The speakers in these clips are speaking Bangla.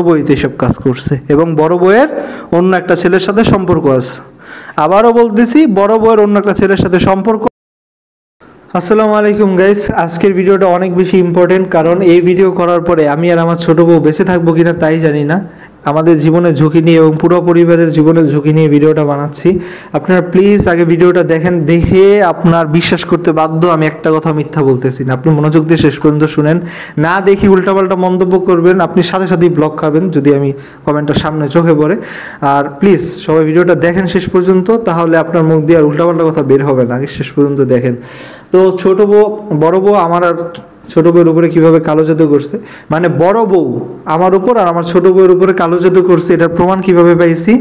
বউই তো এসব কাজ করছে এবং বড় বউয়ের অন্য একটা ছেলের সাথে সম্পর্ক আছে। আবারও বলতেছি, বড় বউয়ের অন্য একটা ছেলের সাথে সম্পর্ক। আসসালামু আলাইকুম গাইস, আজকের ভিডিওটা অনেক বেশি ইম্পর্টেন্ট, কারণ এই ভিডিও করার পরে আমি আর আমার ছোট বউ বেঁচে থাকবো কিনা তাই জানি না। আমাদের জীবনের ঝুঁকি নিয়ে এবং পুরো পরিবারের জীবনের ঝুঁকি নিয়ে ভিডিওটা বানাচ্ছি। আপনারা প্লিজ আগে ভিডিওটা দেখেন, দেখে আপনার বিশ্বাস করতে বাধ্য আমি একটা কথা মিথ্যা বলতেছি না। আপনি মনোযোগ দিয়ে শেষ পর্যন্ত শুনেন, না দেখি উল্টাপাল্টা মন্তব্য করবেন, আপনি সাথে সাথেই ব্লক খাবেন যদি আমি কমেন্টটা সামনে চোখে পড়ে। আর প্লিজ সবাই ভিডিওটা দেখেন শেষ পর্যন্ত, তাহলে আপনার মুখ দিয়ে আর উল্টাপাল্টা কথা বের হবে না। আগে শেষ পর্যন্ত দেখেন। তো ছোট বউ বড় বউ আমার আর ছোট বউয়ের উপরে কিভাবে কালো জাদু করছে, মানে বড় বউ আমার উপর আর আমার ছোট বউয়ের উপরে কালো জাদু করছে, এটার প্রমাণ কিভাবে পাইছি,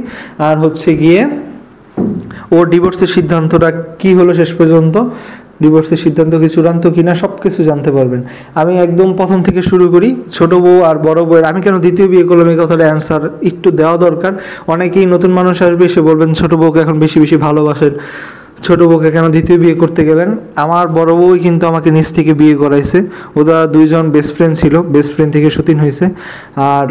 আর হচ্ছে গিয়ে ওর ডিভোর্সের সিদ্ধান্তটা কি হলো শেষ পর্যন্ত, ডিভোর্সের সিদ্ধান্ত কি চূড়ান্ত কিনা সব কিছু জানতে পারবেন। আমি একদম প্রথম থেকে শুরু করি। ছোট বউ আর বড় বউয়ের আমি কেন দ্বিতীয় বিয়ে করলাম এই কথাটা অ্যান্সার একটু দেওয়া দরকার। অনেকেই নতুন মানুষ আসবে, এসে বলবেন ছোট বউকে এখন বেশি বেশি ভালোবাসেন, ছোট বউকে কেন দ্বিতীয় বিয়ে করতে গেলেন। আমার বড় বউই কিন্তু আমাকে নিজ থেকে বিয়ে করাইছে। ওরা দুইজন বেস্ট ফ্রেন্ড ছিল, বেস্ট ফ্রেন্ড থেকে সতীন হয়েছে। আর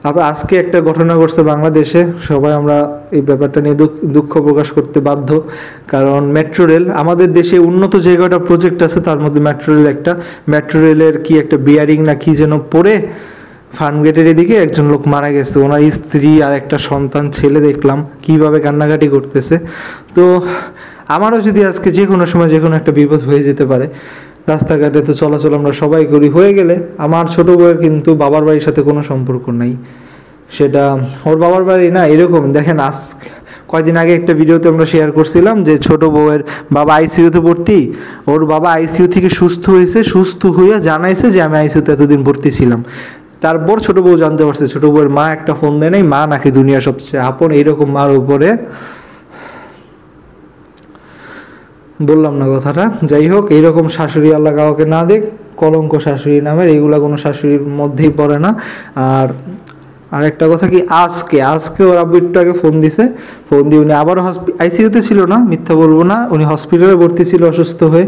আবার আজকে একটা ঘটনা ঘটছে বাংলাদেশে, সবাই আমরা এই ব্যাপারটা নিয়ে দুঃখ প্রকাশ করতে বাধ্য। কারণ মেট্রো রেল আমাদের দেশে উন্নত জায়গাটা প্রজেক্ট আছে, তার মধ্যে মেট্রো রেল একটা। মেট্রো রেলের কি একটা বিয়ারিং না কি যেন পড়ে ফার্মগেটের এদিকে একজন লোক মারা গেছে, ওনার স্ত্রী আর একটা সন্তান ছেলে দেখলাম কিভাবে কান্নাকাটি করতেছে। তো আমারও যদি আজকে যে কোনো সময় যে কোনো একটা বিপদ হয়ে যেতে পারে, রাস্তাঘাটে তো চলাচল আমরা সবাই করি, হয়ে গেলে আমার ছোট বউয়ের কিন্তু বাবার বাড়ির সাথে কোনো সম্পর্ক নাই। সেটা ওর বাবার বাড়ি না, এরকম দেখেন। কয়দিন আগে একটা ভিডিওতে আমরা শেয়ার করছিলাম যে ছোট বউয়ের বাবা আইসিইউতে ভর্তি, ওর বাবা আইসিইউ থেকে সুস্থ হয়েছে, সুস্থ হয়ে জানাইছে যে আমি আইসিইউতে এতদিন ভর্তি ছিলাম। তারপর ছোট বউ জানতে পারছে ছোট বউয়ের মা একটা ফোন দেয় নাই, মা নাকি দুনিয়ার সবচেয়ে আপন। এইরকম মার উপরে বললাম না কথাটা, যাই হোক। এইরকম শাশুড়ি আল্লাহ কাউকে না দেখ, কলঙ্ক শাশুড়ি নামের, এইগুলা কোনো শাশুড়ির মধ্যেই পড়ে না। আর একটা কথা কি, আজকে ওর আব্বু একটু আগে ফোন দিছে, ফোন দিয়ে উনি আবারও আইসিইউতে ছিল না, মিথ্যা বলবো না, উনি হসপিটালে ভর্তি ছিল অসুস্থ হয়ে,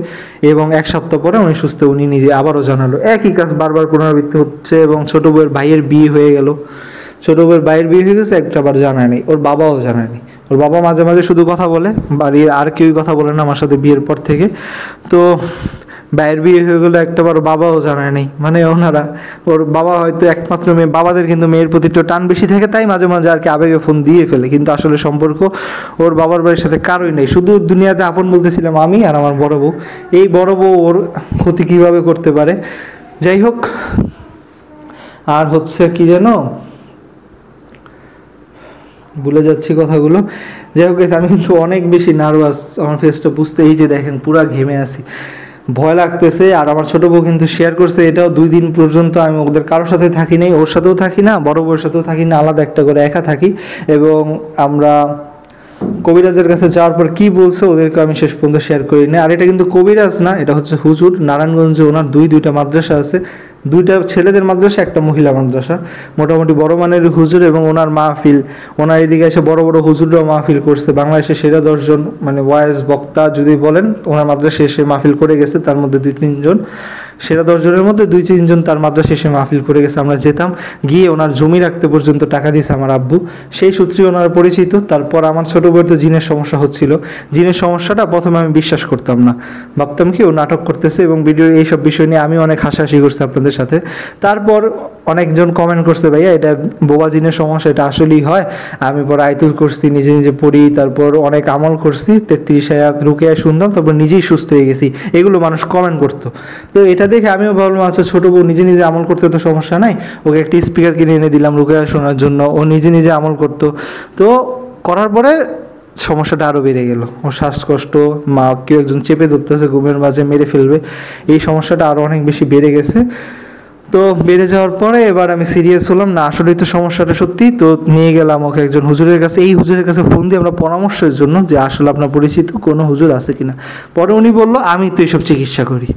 এবং এক সপ্তাহ পরে উনি সুস্থ। উনি নিজে আবারও জানালো, একই কাজ বারবার পুনরাবৃত্তি হচ্ছে। এবং ছোট বউয়ের ভাইয়ের বিয়ে হয়ে গেল, ছোট বউয়ের ভাইয়ের বিয়ে হয়ে গেছে, একটাবার জানায় নেই, ওর বাবাও জানায়নি। ওর বাবা মাঝে মাঝে শুধু কথা বলে, বাড়ির আর কেউই কথা বলে না আমার সাথে বিয়ের পর থেকে। তো ভাইয়ের বিয়ে হয়ে গেলো একটাবার, বাবাও জানায় নেই। মানে ওনারা, ওর বাবা হয়তো একমাত্র মেয়ে, বাবাদের কিন্তু মেয়ের প্রতি একটু টান বেশি থাকে, তাই মাঝে মাঝে আর কি আবেগে ফোন দিয়ে ফেলে, কিন্তু আসলে সম্পর্ক ওর বাবার বাড়ির সাথে কারোই নেই। শুধু দুনিয়াতে আপন বলতেছিলাম আমি আর আমার বড় বউ। এই বড় বউ ওর ক্ষতি কীভাবে করতে পারে, যাই হোক। আর হচ্ছে কি যেন ভুলে যাচ্ছি কথাগুলো, যাই হোক। আমি কিন্তু অনেক বেশি নার্ভাস, আমার ফেসটা বুঝতে, এই যে দেখেন পুরা ঘেমে আছি, ভয় লাগতেছে। আর আমার ছোটো বউ কিন্তু শেয়ার করছে, এটাও 2 দিন পর্যন্ত আমি ওদের কারোর সাথে থাকি নাই, ওর সাথেও থাকি না, বড় বউয়ের সাথেও থাকি না, আলাদা একটা করে একা থাকি। এবং আমরা কবিরাজের কাছে যাওয়ার পর কি বলছে ওদেরকে আমি শেষ পর্যন্ত শেয়ার করি না। আর এটা কিন্তু কবিরাজ না, এটা হচ্ছে হুজুর। নারায়ণগঞ্জে ওনার দুইটা মাদ্রাসা আছে, 2টা ছেলেদের মাদ্রাসা, একটা মহিলা মাদ্রাসা। মোটামুটি বড় মানের হুজুর, এবং ওনার মাহফিল, ওনার এদিকে এসে বড় বড় হুজুররাও মাহফিল করছে। বাংলাদেশের সেরা 10 জন মানে ওয়াইজ বক্তা যদি বলেন, ওনার মাদ্রাসায় এসে মাহফিল করে গেছে, তার মধ্যে 2-3 জন, সেরা 10 জনের মধ্যে 2-3 জন তার মাদ্রাসায় এসে মাহফিল করে গেছে। আমরা যেতাম, গিয়ে ওনার জমি রাখতে পর্যন্ত টাকা দিয়েছে আমার আব্বু, সেই সূত্রে ওনার পরিচিত। তারপর আমার ছোটো বউয়ের তো জিনের সমস্যা হচ্ছিল, জিনের সমস্যাটা প্রথমে আমি বিশ্বাস করতাম না, ভাবতাম কি ও নাটক করতেছে, এবং ভিডিও এইসব বিষয় নিয়ে আমি অনেক হাসাহাসি করছি আপনাদের সাথে। তারপর অনেকজন কমেন্ট করছে, ভাইয়া এটা বোবা জিনের সমস্যা, এটা আসলেই হয়। আমি পরে আয়তুল করছি, নিজে নিজে পড়ি, তারপর অনেক আমল করছি, 33 আয়াত রুকিয়া শুনতাম, তারপর নিজেই সুস্থ হয়ে গেছি, এগুলো মানুষ কমেন্ট করতো। তো এটা দেখে আমিও ভাবলাম আচ্ছা ছোটো বউ নিজে নিজে আমল করতে তো সমস্যা নাই, ওকে একটা স্পিকার কিনে এনে দিলাম রুকিয়া শোনার জন্য, ও নিজে নিজে আমল করতো। তো করার পরে সমস্যাটা আরও বেড়ে গেল, ওর শ্বাসকষ্ট, মা কেউ একজন চেপে ধরতেছে, ঘুমের মাঝে মেরে ফেলবে, এই সমস্যাটা আরও অনেক বেশি বেড়ে গেছে। তো বেড়ে যাওয়ার পরে এবার আমি সিরিয়াস হলাম, না আসলেই তো সমস্যাটা সত্যি। তো নিয়ে গেলাম ওকে একজন হুজুরের কাছে, এই হুজুরের কাছে ফোন দিয়ে আমরা পরামর্শের জন্য, যে আসলে আপনার পরিচিত কোনো হুজুর আছে কিনা। পরে উনি বললো আমি তো এইসব চিকিৎসা করি,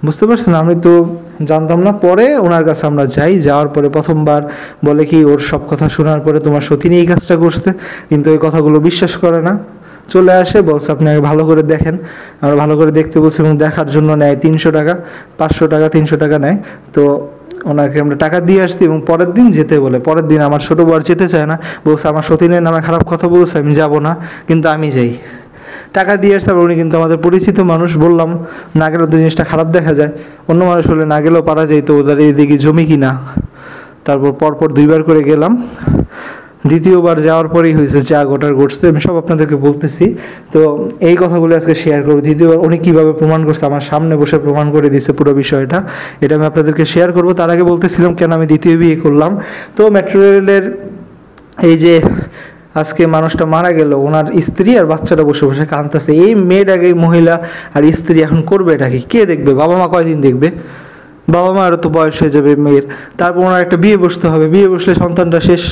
বুঝতে পারছেন, আমি তো জানতাম না। পরে ওনার কাছে আমরা যাই, যাওয়ার পরে প্রথমবার বলে কি ওর সব কথা শোনার পরে তোমার সতীন এই কাজটা করছে, কিন্তু এই কথাগুলো বিশ্বাস করে না, চলে আসে, বলছে আপনি আগে ভালো করে দেখেন। আমরা ভালো করে দেখতে বলছি, এবং দেখার জন্য নেয় 300 টাকা, 500 টাকা, 300 টাকা নেয়। তো ওনাকে আমরা টাকা দিয়ে আসছি এবং পরের দিন যেতে বলে। পরের দিন আমার ছোটো বউ আর যেতে চায় না, বলছে আমার সতীনের নামে খারাপ কথা বলছে, আমি যাব না, কিন্তু আমি যাই। টাকা দিয়ে আসতে পারবো। উনি কিন্তু আমাদের পরিচিত মানুষ, বললাম না গেলেও তো জিনিসটা খারাপ দেখা যায়, অন্য মানুষ হলে না গেলেও পারা যায়, তো ওদের এদিকে জমি কিনা। তারপর পরপর 2বার করে গেলাম, দ্বিতীয়বার যাওয়ার পরেই হয়েছে যা গোটার ঘটছে, আমি সব আপনাদেরকে বলতেছি। তো এই কথাগুলো আজকে শেয়ার করবো। দ্বিতীয়বার উনি কীভাবে প্রমাণ করছে, আমার সামনে বসে প্রমাণ করে দিছে পুরো বিষয়টা, এটা আমি আপনাদেরকে শেয়ার করবো। তার আগে বলতেছিলাম কেন আমি দ্বিতীয় বিয়ে করলাম। তো মেট্রো রেলের এই যে আজকে মানুষটা মারা গেল, ওনার স্ত্রী আর বাচ্চাটা বসে বসে কাঁদতেছে। এই মেয়েটাকে, মহিলা আর স্ত্রী এখন করবে এটা কি, কে দেখবে? বাবা মা কয়দিন দেখবে? বাবা মারও তো বয়স হয়ে যাবে মেয়ের, তারপর ওনার একটা বিয়ে বসতে হবে, বিয়ে বসলে সন্তানটা শেষ।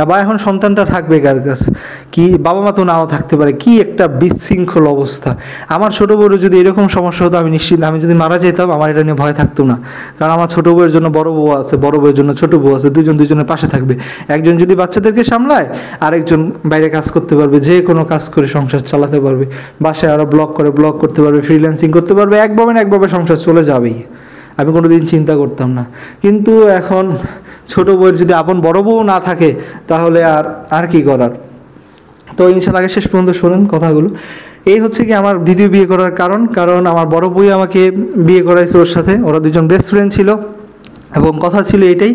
বা এখন সন্তানটা থাকবে কার কাছে? কি বাবা মা তো নাও থাকতে পারে। কি একটা বিশৃঙ্খল অবস্থা। আমার ছোটো বউয়ের যদি এরকম সমস্যা হতো আমি নিশ্চিত, আমি যদি মারা যেতাম আমার এটা নিয়ে ভয় থাকতো না, কারণ আমার ছোটো বউয়ের জন্য বড় বউ আছে, বড় বউয়ের জন্য ছোটো বউ আছে, দুজনের পাশে থাকবে। একজন যদি বাচ্চাদেরকে সামলায়, আরেকজন বাইরে কাজ করতে পারবে, যে কোনো কাজ করে সংসার চালাতে পারবে, বাসায় আরও ব্লগ করতে পারবে, ফ্রিল্যান্সিং করতে পারবে, একভাবে সংসার চলে যাবেই। আমি কোনো দিন চিন্তা করতাম না। কিন্তু এখন ছোটো বউয়ের যদি আপন বড় বউ না থাকে, তাহলে আর কি করার। তো ইনশাআল্লাহ আগে শেষ পর্যন্ত শোনেন কথাগুলো। এই হচ্ছে কি আমার দ্বিতীয় বিয়ে করার কারণ আমার বড় বউই আমাকে বিয়ে করাইছে ওর সাথে। ওরা দুজন বেস্ট ফ্রেন্ড ছিল, এবং কথা ছিল এটাই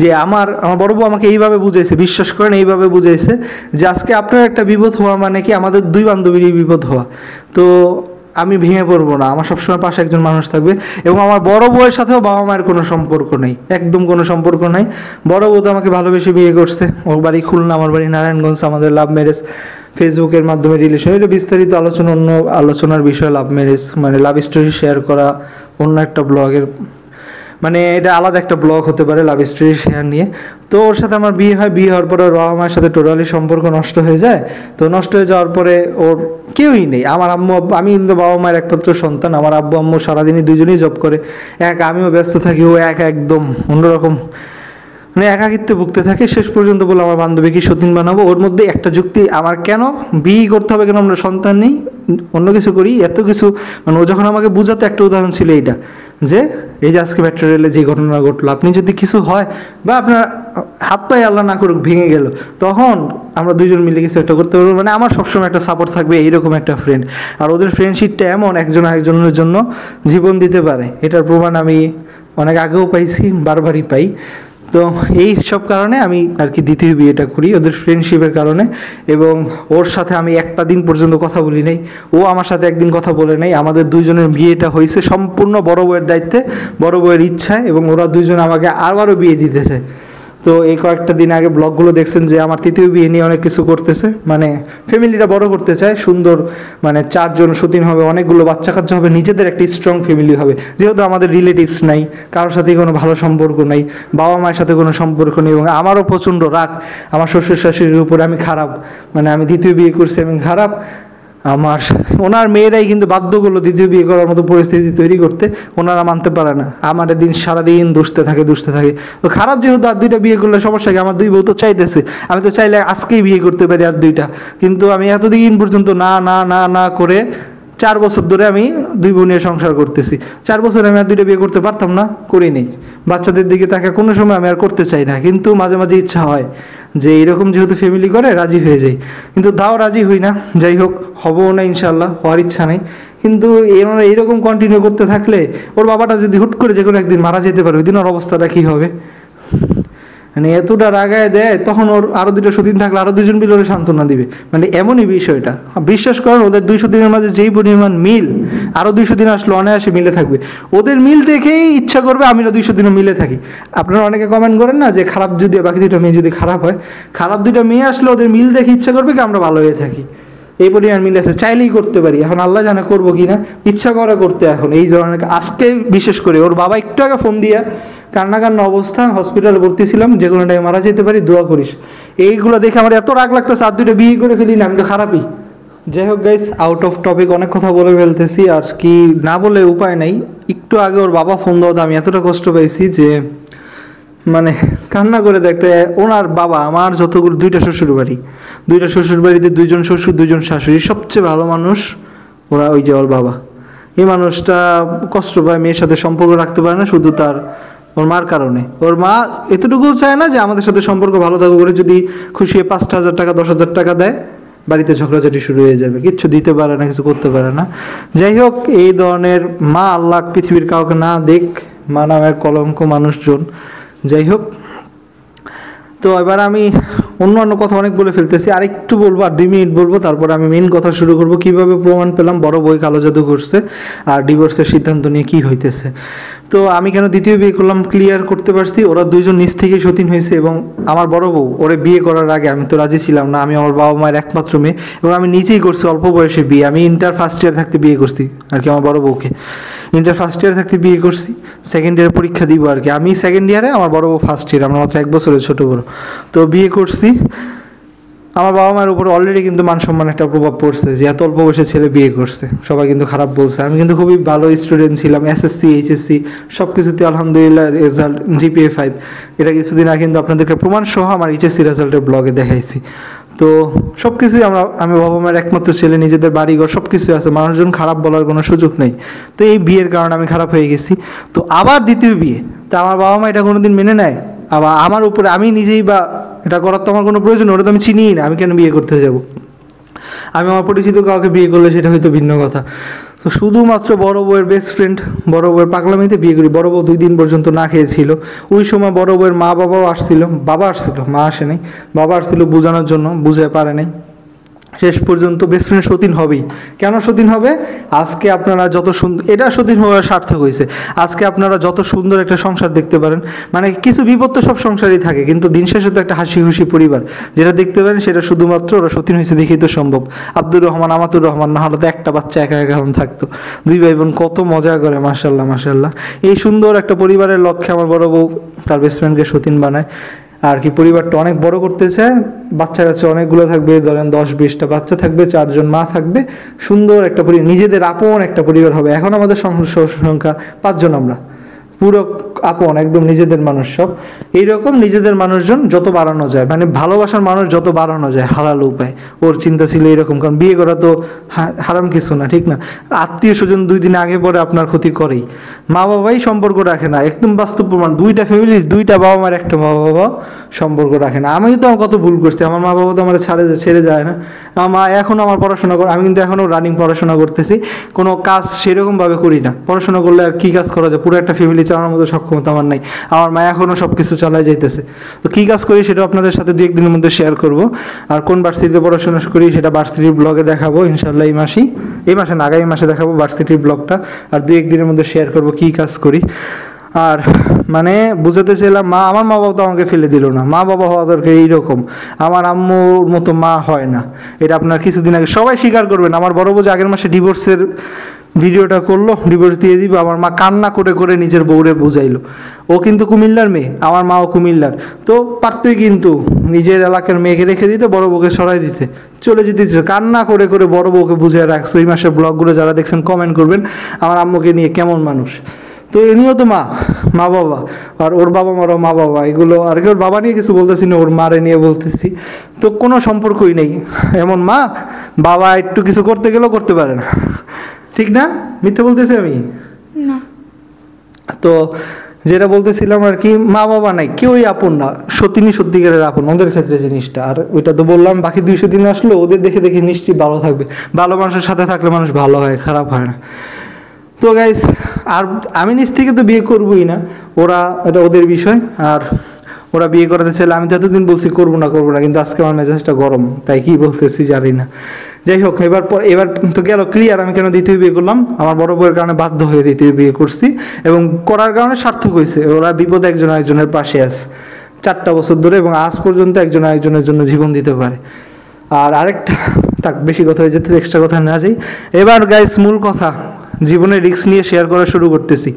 যে আমার বড় বউ আমাকে এইভাবে বুঝাইছে, বিশ্বাস করেন এইভাবে বুঝাইছে যে আজকে আপনার একটা বিপদ হওয়া মানে কি আমাদের 2 বান্ধবীরই বিপদ হওয়া। তো আমি ভেঙে পড়বো না, আমার সবসময় পাশে একজন মানুষ থাকবে। এবং আমার বড় বউয়ের সাথেও বাবা মায়ের কোনো সম্পর্ক নেই, একদম কোনো সম্পর্ক নাই। বড় বউ তো আমাকে ভালোবেসে বিয়ে করছে, ওর বাড়ি খুলনা, আমার বাড়ি নারায়ণগঞ্জ, আমাদের লাভ ম্যারেজ, ফেসবুকের মাধ্যমে রিলেশন। এটা বিস্তারিত আলোচনা, অন্য আলোচনার বিষয়। লাভ ম্যারেজ মানে লাভ স্টোরি শেয়ার করা, অন্য একটা ব্লগের, মানে এটা আলাদা একটা ব্লগ হতে পারে লাভ স্টোরি শেয়ার নিয়ে। তো ওর সাথে আমার বিয়ে হয়, বিয়ে হওয়ার পরে ওর বাবা মায়ের সাথে টোটালি সম্পর্ক নষ্ট হয়ে যায়। তো নষ্ট হয়ে যাওয়ার পরে ওর কেউই নেই। আমার আম্মু আমি কিন্তু বাবা মায়ের একমাত্র সন্তান। আমার আব্বু আম্মু সারাদিনই দুজনেই জব করে, আমিও ব্যস্ত থাকি, ও একদম অন্যরকম মানে একাকিত্বে ভুগতে থাকে। শেষ পর্যন্ত বলে আমার বান্ধবীকে সতীন বানাবো। ওর মধ্যে একটা যুক্তি, আমার কেন বিয়ে করতে হবে, কেন আমরা সন্তান নেই, অন্য কিছু করি, এত কিছু। মানে ও যখন আমাকে বুঝাতে, একটা উদাহরণ ছিল এইটা, যে এই যে আজকে মেট্রো রেলে যে ঘটনা ঘটলো, আপনি যদি কিছু হয় বা আপনার হাত পায়ে আল্লাহ না করুক ভেঙে গেল, তখন আমরা দুইজন মিলে কিছু একটা করতে পারবো। মানে আমার সবসময় একটা সাপোর্ট থাকবে, এইরকম একটা ফ্রেন্ড। আর ওদের ফ্রেন্ডশিপটা এমন, একজন আরেকজনের জন্য জীবন দিতে পারে। এটার প্রমাণ আমি অনেক আগেও পাইছি, বারবারই পাই। তো এই সব কারণে আমি আর কি দ্বিতীয় বিয়েটা করি, ওদের ফ্রেন্ডশিপের কারণে। এবং ওর সাথে আমি একটা দিন পর্যন্ত কথা বলি নাই, ও আমার সাথে একদিন কথা বলে নাই। আমাদের দুইজনের বিয়েটা হয়েছে সম্পূর্ণ বড় বউয়ের দায়িত্বে, বড় বউয়ের ইচ্ছায়, এবং ওরা দুইজন আমাকে আবারও বিয়ে দিতে চায়। তো এই কয়েকটা দিন আগে ব্লগগুলো দেখছেন যে আমার তৃতীয় বিয়ে নিয়ে অনেক কিছু করতেছে, মানে ফ্যামিলিটা বড় করতে চায়, সুন্দর, মানে 4 জন সতীন হবে, অনেকগুলো বাচ্চা কাচ্চা হবে, নিজেদের একটা স্ট্রং ফ্যামিলি হবে। যেহেতু আমাদের রিলেটিভস নাই, কারোর সাথে কোনো ভালো সম্পর্ক নাই, বাবা মায়ের সাথে কোনো সম্পর্ক নেই, এবং আমারও প্রচণ্ড রাগ আমার শ্বশুর শাশুড়ির উপরে। আমি খারাপ, মানে আমি দ্বিতীয় বিয়ে করছি, আমি খারাপ। আমার ওনার মেয়েরাই কিন্তু বাধ্য করলো দ্বিতীয় বিয়ে করার মতো পরিস্থিতি তৈরি করতে, ওনারা মানতে পারে না। আমার দিন সারাদিন দুষতে থাকে। তো খারাপ যেহেতু আর 2টা বিয়ে করলে সমস্যা কি, আমার 2 বউ তো চাইতেছে, আমি তো চাইলে আজকেই বিয়ে করতে পারি আর 2টা। কিন্তু আমি এতদিন পর্যন্ত না না না না করে 4 বছর ধরে আমি 2 বোন নিয়ে সংসার করতেছি। 4 বছর আমি আর 2টা বিয়ে করতে পারতাম না, করিনি। বাচ্চাদের দিকে তাকে কোনো সময় আমি আর করতে চাই না, কিন্তু মাঝে মাঝে ইচ্ছা হয় যে এরকম যেহেতু ফ্যামিলি করে রাজি হয়ে যাই, কিন্তু তাও রাজি হই না। যাই হোক, হবও না ইনশাল্লাহ, হওয়ার ইচ্ছা নেই। কিন্তু এরা এইরকম কন্টিনিউ করতে থাকলে, ওর বাবাটা যদি হুট করে যে কোনো একদিন মারা যেতে পারে, ওই দিন ওর অবস্থাটা কী হবে? মানে এতটা রাগায় দেয়, তখন ওর আরও 2টা সতীন থাকলে আরও 2জন মিলে ওরা সান্ত্বনা দিবে। মানে এমনই বিষয়টা। বিশ্বাস করেন, ওদের 2 সতীনের মাঝে যেই পরিমাণ মিল, আরও 2 সতীন আসলে অনায়াসে মিলে থাকবে। ওদের মিল দেখেই ইচ্ছা করবে আমিরা 2 সতীনও মিলে থাকি। আপনারা অনেকে কমেন্ট করেন না যে খারাপ যদি বাকি 2টা মেয়ে যদি খারাপ হয়, খারাপ 2টা মেয়ে আসলে ওদের মিল দেখে ইচ্ছা করবে কি আমরা ভালো হয়ে থাকি। এই পরিমাণ মিল আছে, চাইলেই করতে পারি। এখন আল্লাহ জানে করবো কি না, ইচ্ছা করে করতে। এখন এই ধরনের আজকে বিশেষ করে ওর বাবা একটু আগে ফোন দিয়া কান্না অবস্থা, হসপিটালে ভর্তি ছিলাম, যে কোনো টাইমে মারা যেতে পারি, দোয়া করিস। এইগুলো দেখে আমার এত রাগ লাগতেছে, আর 2টা বিয়ে করে ফেলি না, আমি তো খারাপই। যাই হোক গাইস, আউট অফ টপিক অনেক কথা বলে ফেলতেছি, আর কি না বলে উপায় নাই। একটু আগে ওর বাবা ফোন দেওয়াতে আমি এতটা কষ্ট পাইছি যে মানে কান্না করে দেখতে। ওনার বাবা আমার যতগুলো 2টা শ্বশুর বাড়ি, 2টা শ্বশুর বাড়িতে 2জন শ্বশুর 2জন শাশুড়ি, সবচেয়ে ভালো মানুষ ওরা। ওই যে ওর বাবা, এই মানুষটা কষ্ট পায়, মেয়ের সাথে সম্পর্ক রাখতে পারে না, শুধু তার ওর মার কারণে। ওর মা এতটুকুও চায় না যে আমাদের সাথে সম্পর্ক ভালো থাকুক, করে যদি খুশি 5,000 টাকা 10,000 টাকা দেয় বাড়িতে ঝগড়াঝাটি শুরু হয়ে যাবে, কিচ্ছু দিতে পারে না, কিছু করতে পারে না। যাই হোক, এই ধরনের মা আল্লাহ পৃথিবীর কাউকে না দেখ, মা নামের কলঙ্ক মানুষজন। যাই হোক, তো এবার আমি অন্য কথা অনেক বলে ফেলতেছি, আরেকটু বলবো, আর 2 মিনিট বলবো, তারপর আমি মেন কথা শুরু করব। কিভাবে প্রমাণ পেলাম বড় বই কালো জাদু করছে আর ডিভোর্সের সিদ্ধান্ত নিয়ে কি হইতেছে। তো আমি কেন দ্বিতীয় বিয়ে করলাম ক্লিয়ার করতে পারছি। ওরা দুইজন নিজ থেকেই সতীন হয়েছে, এবং আমার বড় বউ ওরে বিয়ে করার আগে আমি তো রাজি ছিলাম না। আমি আমার বাবা মায়ের একমাত্র মেয়ে, এবং আমি নিজেই করছি অল্প বয়সে বিয়ে। আমি ইন্টার ফার্স্ট ইয়ার থাকতে বিয়ে করছি আর কি, আমার বড় বউকে ইন্টার ফার্স্ট ইয়ার থাকতে বিয়ে করছি। সেকেন্ড ইয়ারে পরীক্ষা দিব আর কি, আমি সেকেন্ড ইয়ারে, আমার বড় বউ ফার্স্ট ইয়ার, আমরা মাত্র 1 বছরের ছোটো বড়। তো বিয়ে করছি। আমার বাবা মায়ের উপর অলরেডি কিন্তু মান সম্মান একটা প্রভাব পড়ছে যে এত অল্প বয়সে ছেলে বিয়ে করছে, সবাই কিন্তু খারাপ বলছে। আমি কিন্তু খুবই ভালো স্টুডেন্ট ছিলাম, এসএসসি এইচএসসি সব কিছুতে আলহামদুলিল্লাহ রেজাল্ট জিপিএ 5। এটা কিছুদিন আগে কিন্তু আপনাদেরকে প্রমাণ সহ আমার এইচএসসি রেজাল্টের ব্লগে দেখাইছি। তো সব কিছুই আমি বাবা মায়ের একমাত্র ছেলে, নিজেদের বাড়িঘর সব কিছুই আছে, মানুষজন খারাপ বলার কোনো সুযোগ নেই। তো এই বিয়ের কারণে আমি খারাপ হয়ে গেছি। তো আবার দ্বিতীয় বিয়ে, তা আমার বাবা মা এটা কোনোদিন মেনে নেয়? আবার আমার উপরে আমি নিজেই বা এটা করার তো আমার কোনো প্রয়োজন, ওটা তো আমি চিনিই না, আমি কেন বিয়ে করতে যাব? আমি আমার পরিচিত কাউকে বিয়ে করলে সেটা হয়তো ভিন্ন কথা। তো শুধুমাত্র বড় বউয়ের বেস্ট ফ্রেন্ড, বড় বউয়ের পাগলামিতে বিয়ে করি। বড় বউ 2 দিন পর্যন্ত না খেয়েছিল। ওই সময় বড় বউয়ের মা বাবাও আসছিল, বাবা আসছিল, মা আসে নাই, বাবা আসছিল বোঝানোর জন্য, বুঝে পারে নাই। শেষ পর্যন্ত বেস্ট ফ্রেন্ড সতীন হবেই। কেন সতীন হবে? আজকে আপনারা যত সুন্দর, এটা সতীন হওয়ার সার্থক হয়েছে। আজকে আপনারা যত সুন্দর একটা সংসার দেখতে পারেন, মানে কিছু বিপদ তো সব সংসারই থাকে, কিন্তু দিন শেষে তো একটা হাসি খুশি পরিবার যেটা দেখতে পারেন, সেটা শুধুমাত্র ওরা সতীন হয়েছে দেখেই তো সম্ভব। আব্দুর রহমান, আমাতুর রহমান না হলে তো একটা বাচ্চা একা একা এখন থাকতো। 2 ভাই বোন কত মজা করে, মাশাল্লাহ মাশাল্লাহ। এই সুন্দর একটা পরিবারের লক্ষ্যে আমার বড় বউ তার বেস্ট ফ্রেন্ডকে সতীন বানায় আর কি। পরিবারটা অনেক বড় করতে চায়, বাচ্চা কাছে অনেকগুলো থাকবে, ধরেন 10-20টা বাচ্চা থাকবে, 4 জন মা থাকবে, সুন্দর একটা পরিবার, নিজেদের আপন একটা পরিবার হবে। এখন আমাদের সংখ্যা 5 জন, আমরা পুরো আপন, একদম নিজেদের মানুষ সব। এইরকম নিজেদের মানুষজন যত বাড়ানো যায়, মানে ভালোবাসার মানুষ যত বাড়ানো যায় হালাল উপায়, ওর চিন্তা ছিল এরকম। কারণ বিয়ে করা তো হারাম কিছু না, ঠিক না? আত্মীয় স্বজন 2 দিন আগে পরে আপনার ক্ষতি করেই, মা বাবাই সম্পর্ক রাখে না, একদম বাস্তব প্রমাণ। 2টা ফ্যামিলির 2টা বাবা মার একটা মা বাবা সম্পর্ক রাখে না। আমি তো কত ভুল করছি, আমার মা বাবা তো আমার ছেড়ে যায় না। আমার মা এখনও আমার পড়াশোনা করে, আমি কিন্তু এখনও রানিং পড়াশোনা করতেছি, কোনো কাজ সেরকমভাবে করি না। পড়াশোনা করলে আর কী কাজ করা যায়? পুরো একটা ফ্যামিলি চালানোর মতো সক্ষমতা আমার নাই। আমার মা এখনও সব কিছু চালায় যাইতেছে। তো কী কাজ করি সেটা আপনাদের সাথে 2-1 দিনের মধ্যে শেয়ার করব। আর কোন ভার্সিটিতে পড়াশোনা করি সেটা ভার্সিটির ব্লগে দেখাবো ইনশাল্লাহ। এই মাসে না, আগামী মাসে দেখাবো ভার্সিটির ব্লগটা। আর 2-1 দিনের মধ্যে শেয়ার করব কী কাজ করি। আর মানে বুঝাতে চাইলাম, আমার মা বাবা তো আমাকে ফেলে দিল না। মা বাবা হওয়া দরকার এইরকম, আমার আম্মুর মতো মা হয় না। এটা আপনার কিছুদিন আগে সবাই স্বীকার করবেন। আমার বড় বউ আগের মাসে ডিভোর্সের ভিডিওটা করলো, ডিভোর্স দিয়ে দিব, আমার মা কান্না করে করে নিজের বউরে বুঝাইলো। ও কিন্তু কুমিল্লার মেয়ে, আমার মাও কুমিল্লার। তো পারতই কিন্তু নিজের এলাকার মেয়েকে রেখে দিতে, বড় বউকে সরাই দিতে, চলে যেতে, কান্না করে করে বড় বউকে বুঝিয়ে রাখছে। এই মাসের ব্লগগুলো যারা দেখছেন কমেন্ট করবেন আমার আম্মুকে নিয়ে কেমন মানুষ। তো এনিও তো মা বাবা, আর ওর বাবা মারও মা বাবা, এগুলো আর কি। ওর বাবা নিয়ে কিছু বলতেছি না, ওর মারে নিয়ে বলতেছি। তো কোনো সম্পর্কই নেই। এমন মা, বাবা একটু কিছু করতে গেলেও করতে পারে না, ঠিক না? মিথ্যে বলতেছি আমি না? তো যেটা বলতেছিলাম আর কি, মা বাবা নাই, কেউই আপন না, সত্যিই সত্যিকারের আপন ওদের ক্ষেত্রে জিনিসটা। আর ওইটা তো বললাম, বাকি 200 দিন আসলে ওদের দেখে দেখে নিশ্চয়ই ভালো থাকবে। ভালো মানুষের সাথে থাকলে মানুষ ভালো হয়, খারাপ হয় না। তো গাইস, আর আমি নিজ থেকে তো বিয়ে করবোই না, এটা ওদের বিষয়। আর ওরা বিয়ে করাতে চাইলে, আমি তো এতদিন বলছি করবো না, কিন্তু আজকে আমার মেজাজটা গরম, তাই কি বলতেছি জানি না। যাই হোক, এবার তো গেল ক্লিয়ার আমি কেন দ্বিতীয় বিয়ে করলাম। আমার বড় বউয়ের কারণে বাধ্য হয়ে দ্বিতীয় বিয়ে করছি, এবং করার কারণে সার্থক হয়েছে। ওরা বিপদে একজন আরেকজনের পাশে আছে 4টা বছর ধরে, এবং আজ পর্যন্ত একজন আরেকজনের জন্য জীবন দিতে পারে। আর আরেকটা, তাক বেশি কথা হয়ে যেতে, এক্সট্রা কথা না যাই। এবার গাইস, মূল কথা, জীবনের রিস্ক নিয়ে শেয়ার করা শুরু করতেছি।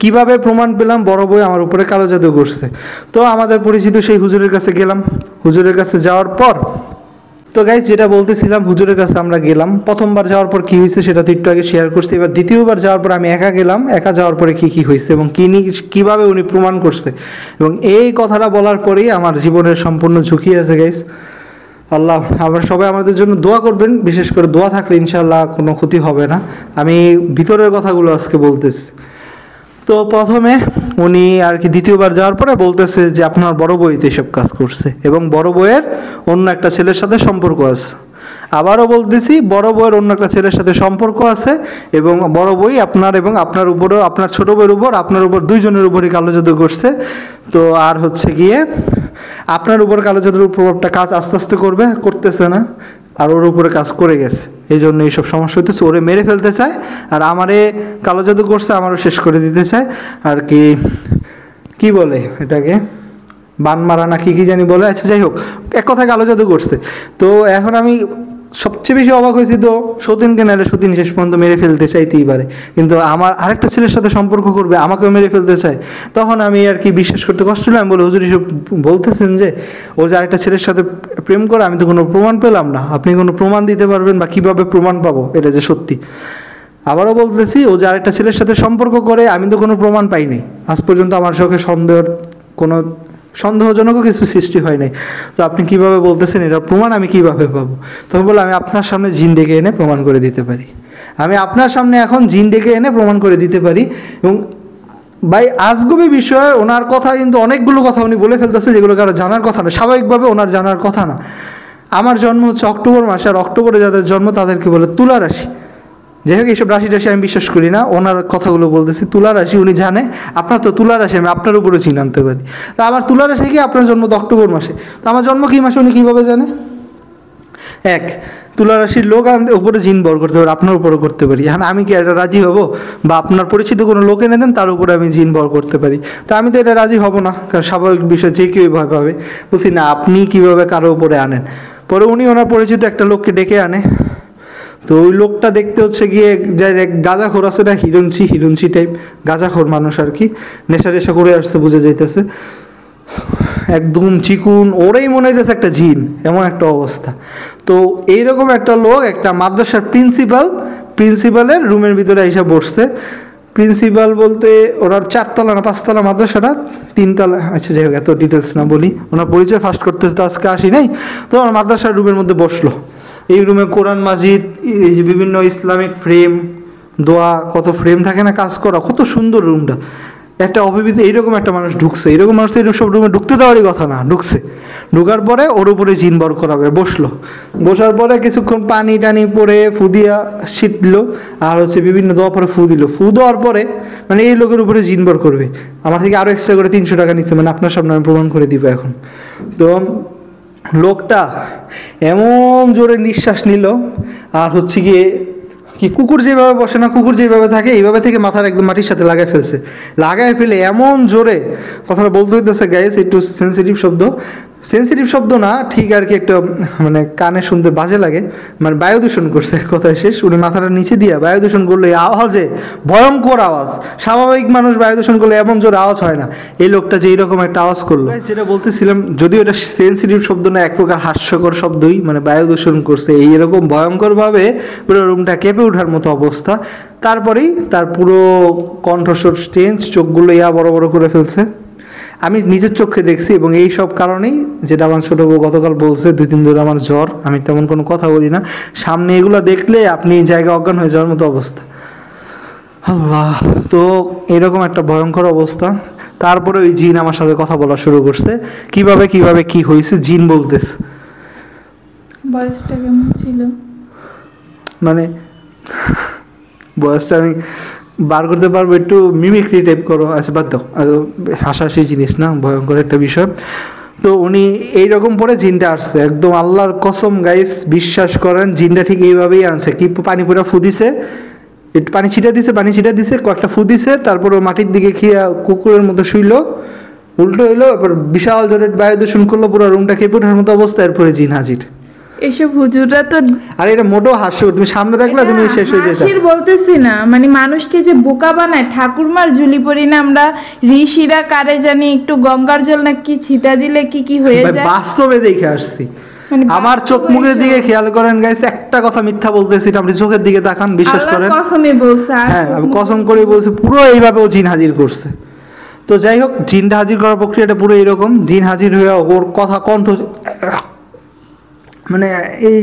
কিভাবে প্রমাণ পেলাম বড় বউ আমার উপরে কালো জাদু করছে। তো আমাদের পরিচিত সেই হুজুরের কাছে গেলাম। হুজুরের কাছে যাওয়ার পর, তো গাইস যেটা বলতেছিলাম, হুজুরের কাছে আমরা গেলাম। প্রথমবার যাওয়ার পর কি হয়েছে সেটা তো একটু আগে শেয়ার করছি। এবার দ্বিতীয়বার যাওয়ার পর আমি একা গেলাম। একা যাওয়ার পরে কি হয়েছে এবং কিভাবে উনি প্রমাণ করছে, এবং এই কথাটা বলার পরেই আমার জীবনের সম্পূর্ণ ঝুঁকি আছে গাইস। আল্লাহ, আমরা সবাই আমাদের জন্য দোয়া করবেন, বিশেষ করে দোয়া থাকলে ইনশাআল্লাহ কোনো ক্ষতি হবে না। আমি ভিতরের কথাগুলো আজকে বলতেছি। তো প্রথমে উনি আর কি দ্বিতীয়বার যাওয়ার পরে বলতেছে যে আপনার বড় বই তো এসব কাজ করছে এবং বড় বইয়ের অন্য একটা ছেলের সাথে সম্পর্ক আছে। আবারও বলতেছি, বড় বইয়ের অন্য একটা ছেলের সাথে সম্পর্ক আছে এবং বড় বই আপনার এবং আপনার উপরও, আপনার ছোট বইয়ের উপর, আপনার উপর দুইজনের উপরই কালো জাদু করছে। তো আর হচ্ছে গিয়ে আপনার উপর কালো জাদুর প্রভাবটা কাজ আস্তে আস্তে করতেছে না, আর ওর উপরে কাজ করে গেছে। এই জন্য এইসব সমস্যা হইতেছে, ওরে মেরে ফেলতে চায় আর আমারে কালো জাদু করছে, আমারও শেষ করে দিতে চায় আর কি। কি বলে এটাকে, বান মারা না কি জানি বলে। আচ্ছা যাই হোক, এক কথায় কালো জাদু করছে। তো এখন আমি সবচেয়ে বেশি অবাক হয়েছি তো সতীনকে, নাহলে সতীন শেষ পর্যন্ত মেরে ফেলতে চাইতেই পারে, কিন্তু আমার আরেকটা ছেলের সাথে সম্পর্ক করবে, আমাকেও মেরে ফেলতে চায়। তখন আমি আর কি বিশ্বাস করতে কষ্ট হলো। আমি বলি, হুজুর এসব বলতেছেন যে ও যে আরেকটা ছেলের সাথে প্রেম করে, আমি তো কোনো প্রমাণ পেলাম না, আপনি কোনো প্রমাণ দিতে পারবেন বা কীভাবে প্রমাণ পাবো এটা যে সত্যি? আবারও বলতেছি, ও যে আরেকটা ছেলের সাথে সম্পর্ক করে, আমি তো কোনো প্রমাণ পাইনি আজ পর্যন্ত, আমার চোখে কোনো সন্দেহজনকও কিছু সৃষ্টি হয় নাই। তো আপনি কিভাবে বলতেছেন এটা প্রমাণ আমি কিভাবে পাবো? তখন বলে, আমি আপনার সামনে জিন ডেকে এনে প্রমাণ করে দিতে পারি। আমি আপনার সামনে এখন জিন ডেকে এনে প্রমাণ করে দিতে পারি। এবং ভাই আজগুবি বিষয়, ওনার কথা কিন্তু অনেকগুলো কথা উনি বলে ফেলতেছে যেগুলো কারো জানার কথা না, স্বাভাবিকভাবে ওনার জানার কথা না। আমার জন্ম হচ্ছে অক্টোবর মাসে, আর অক্টোবরে যাদের জন্ম তাদেরকে বলে তুলা রাশি। যাই হোক, এইসব রাশি টাশি আমি বিশ্বাস করি না, ওনার কথাগুলো বলতেছি। তুলা রাশি উনি জানে, আপনার তো তুলা রাশি, আমি আপনার উপরে চিন আনতে পারি। তা আমার তুলা রাশি কি, আপনার জন্ম তো অক্টোবর মাসে, তো আমার জন্ম কী মাসে উনি কীভাবে জানে? এক, তুলা রাশির লোক উপরে জিন বর করতে পারি, আপনার উপরে করতে পারি। এখন আমি কি এটা রাজি হব? বা আপনার পরিচিত কোনো লোক এনে দেন, তার উপরে আমি জিন বর করতে পারি, তা আমি তো এটা রাজি হব না, কারণ স্বাভাবিক বিষয় যে কেউ ভয় পাবে। বলছি না, আপনি কীভাবে কারো উপরে আনেন? পরে উনি ওনার পরিচিত একটা লোককে ডেকে আনে। তো ওই লোকটা দেখতে হচ্ছে গিয়ে গাঁজাখোর আছে না, হিরুঞ্চি টাইপ গাঁজাখোর মানুষ আর কি, নেশা টেশা করে আসতে বুঝে যাইতেছে, একদম চিকুন, ওরাই মনে হইতেছে একটা জিন, এমন একটা অবস্থা। তো এইরকম একটা লোক একটা মাদ্রাসার প্রিন্সিপালের রুমের ভিতরে এসে বসছে। প্রিন্সিপাল বলতে ওনার 4তলা না 5তলা মাদ্রাসাটা, 3তলা, আচ্ছা যাই হোক এত ডিটেলস না বলি, ওনার পরিচয় ফার্স্ট করতে তো আজকে আসি নাই। তো আমার মাদ্রাসার রুমের মধ্যে বসলো। এই রুমে কোরআন মাজিদ, এই যে বিভিন্ন ইসলামিক ফ্রেম, দোয়া, কত ফ্রেম থাকে না কাজ করা, কত সুন্দর রুমটা। একটা অভিভূতি, এইরকম একটা মানুষ ঢুকছে, এরকম মানুষ তো এরকম সব রুমে ঢুকতে দেওয়ারই কথা না, ঢুকছে। ঢুকার পরে ওর উপরে জিন বর করাবে, বসলো। বসার পরে কিছুক্ষণ পানি টানি পরে ফুদিয়া ছিটল, আর হচ্ছে বিভিন্ন দোয়া পরে ফু দিল। ফু দেওয়ার পরে মানে এই লোকের উপরে জিন বর করবে। আমার থেকে আরও এক্সট্রা করে 300 টাকা নিচ্ছে, মানে আপনার সামনে আমি প্রমাণ করে দিব এখন। তো লোকটা এমন জোরে নিঃশ্বাস নিল, আর হচ্ছে গিয়ে কি কুকুর যেভাবে বসে না, কুকুর যেভাবে থাকে এইভাবে থেকে মাথার একদম মাটির সাথে লাগাই ফেলছে। লাগাই ফেলে এমন জোরে, কথাটা বলতে হইতেছে গাইস একটু সেন্সিটিভ শব্দ না ঠিক আর কি, একটা মানে কানে শুনতে বাজে লাগে, মানে বায়ু দূষণ করছে, কথায় শেষ। উনি মাথাটা নিচে দিয়ে বায়ু দূষণ করলো, এই আওয়াজে, ভয়ঙ্কর আওয়াজ। স্বাভাবিক মানুষ বায়ু দূষণ করলে এমন জোরে আওয়াজ হয় না, এই লোকটা যে এইরকম একটা আওয়াজ করলো। যেটা বলতেছিলাম, যদিও এটা সেন্সিটিভ শব্দ না, এক প্রকার হাস্যকর শব্দই, মানে বায়ু দূষণ করছে এইরকম ভয়ঙ্করভাবে পুরো রুমটা কেঁপে ওঠার মতো অবস্থা। তারপরেই তার পুরো কণ্ঠস্বর চেঞ্জ, চোখগুলো বড় বড় করে ফেলছে। আমি নিজের চোখে দেখছি, এবং এই সব কারণেই, যেটা আমার ছোটো বউ গতকাল বলছে, 2 দিন ধরে আমার জ্বর, আমি তেমন কোনো কথা বলি না, সামনে এগুলো দেখলে আপনি জায়গায় অজ্ঞান হয়ে যাওয়ার মতো অবস্থা। আল্লাহ, তো এরকম একটা ভয়ঙ্কর অবস্থা। তারপরে ওই জিন আমার সাথে কথা বলা শুরু করছে, কিভাবে কি হয়েছে। জিন বলতেছে, বয়সটা কেমন ছিল, মানে বয়সটা আমি বার করতে পারবো, একটু মিমিক্রি টাইপ করো। আচ্ছা বাদ দাও, হাসাহাসি জিনিস না, ভয়ঙ্কর একটা বিষয়। তো উনি এইরকম পরে জিনটা আসছে, একদম আল্লাহর কসম গাইস, বিশ্বাস করেন জিনটা ঠিক এইভাবেই আনছে। কি পানি পুরা ফুদিছে, একটু পানি ছিটা দিছে, কয়েকটা ফু দিছে, তারপর ও মাটির দিকে খেয়ে কুকুরের মতো শুইলো, উল্টো হইলো, এবার বিশাল জোরে বায়ু দূষণ করলো, পুরো রুমটা কেঁপে ওঠার মতো অবস্থা। এরপরে জিন হাজির। এসব হুজুররা তো, আর এটা মোটো হাস্যকর, তুমি সামনে দেখলে তুমি শেষ হয়ে যেতে। হাসির বলতেছি না, মানে মানুষকে যে বোকা বানায়। ঠাকুরমার ঝুলি পড়ি না আমরা, ঋষিরা কারে জানি একটু গঙ্গার জল না কি ছিটা দিলে কি হয়ে যায়, বাস্তবে দেখে আসছি। আমার চোখ মুখের দিকে খেয়াল করেন গাইস, একটা কথা মিথ্যা বলতেছি, আপনি চোখের দিকে তাকান, বিশ্বাস করেন। কসমে বলছে, হ্যাঁ আমি কসম করে বলছি, পুরো এইভাবে ও জিন হাজির করছে। তো যাই হোক, জিনটা হাজির করার প্রক্রিয়াটা পুরো এরকম। জিন হাজির হয়ে ওর কথা কণ্ঠ, মানে এই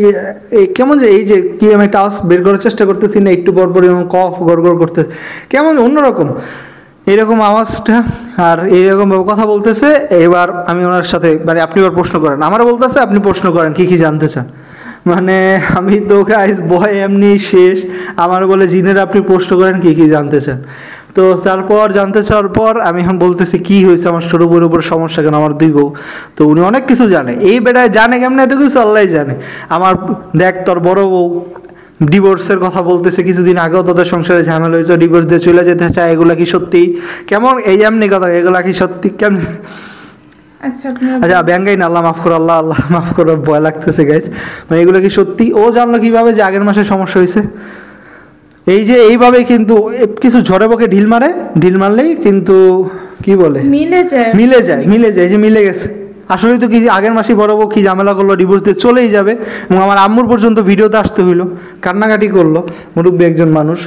কেমন যে, এই যে কি আমি টাস বের করার চেষ্টা করতেছি না, একটু পর পর কফ গড়গড় করতে, কেমন অন্যরকম। এরকম আওয়াজটা আর এইরকম কথা বলতেছে। এবার আমি ওনার সাথে মানে আপনি এবার প্রশ্ন করেন, আমারও বলতেছে আপনি প্রশ্ন করেন কি কি জানতে চান। মানে আমি তো গাইস ভয় এমনি শেষ, আমার বলে জিনের আপনি প্রশ্ন করেন কি কি জানতে চান। তো তারপর জানতে চাওয়ার পর আমি এখন বলতেছি কি হয়েছে আমার ছোটো বউর উপর সমস্যা কেন, আমার 2 বউ। তো উনি অনেক কিছু জানে, এই বেটায় জানে কেমন এত কিছু আল্লাহ জানে। আমার দেখ তোর বড় বউ ডিভোর্সের কথা বলতেছে, কিছুদিন আগেও তোদের সংসারে ঝামেলা হয়েছে, ডিভোর্স দিয়ে চলে যেতে চায়, এগুলা কি সত্যি? কেমন এই এমনি কথা, এগুলা কি সত্যি কেমন? আচ্ছা ব্যাঙ্গাই না, আল্লাহ মাফ করো, আল্লাহ আল্লাহ মাফ করো, ভয় লাগতেছে গাইজ। মানে এগুলো কি সত্যি? ও জানলো কিভাবে যে আগের মাসে সমস্যা হয়েছে? এই যে এইভাবেই কিন্তু কিছু ঝড়ে বকে ঢিল মারে, ঢিল মারলেই কিন্তু কি বলে মিলে যায় যে মিলে গেছে। আসলেই তো কি আগের মাসে বড় বউ কি ঝামেলা করলো, ডিভোর্স দিয়ে চলেই যাবে। এবং আমার আম্মুর পর্যন্ত ভিডিওতে আসতে হইলো, কান্নাকাটি করলো, মুরব্বী একজন মানুষ।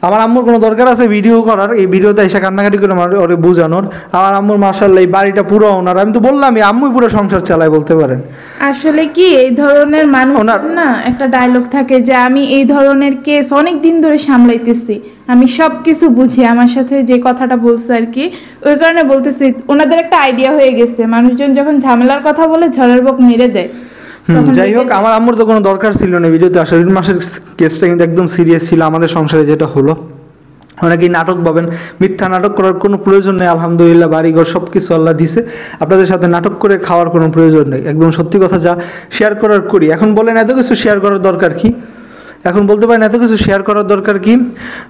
আমার আম্মুর কোনো দরকার আছে ভিডিও করার, এই ভিডিওতে এসে কান্নাকাটি করে ওরে বোঝানোর? আমার আম্মুর মাশাআল্লাহ এই বাড়িটা পুরো ওনার, আমি তো বললামই আম্মুই পুরো সংসার চালায় বলতে পারেন। আসলে কি এই ধরনের মানুষ না একটা ডায়লগ থাকে যে আমি এই ধরনের কেস অনেক দিন ধরে সামলাইতেছি, আমি সব কিছু বুঝি, আমার সাথে যে কথাটা বলছে আর কি ওই কারণে বলতেছি। ওনাদের একটা আইডিয়া হয়ে গেছে, মানুষজন যখন ঝামেলার কথা বলে ঝড়ের বক মেরে দেয়। যাই হোক, আমার আম্মুর তো কোনো দরকার ছিল না ভিডিওতে আসার। মাসের কেসটা কিন্তু একদম সিরিয়াস ছিল আমাদের সংসারে যেটা হলো। অনেকেই নাটক পাবেন, মিথ্যা নাটক করার কোনো প্রয়োজন নেই। আলহামদুলিল্লাহ বাড়িঘর সব কিছু আল্লাহ দিছে, আপনাদের সাথে নাটক করে খাওয়ার কোনো প্রয়োজন নেই। একদম সত্যি কথা যা শেয়ার করার করি। এখন বলেন এত কিছু শেয়ার করার দরকার কি? এখন বলতে পারেন এত কিছু শেয়ার করার দরকার কি?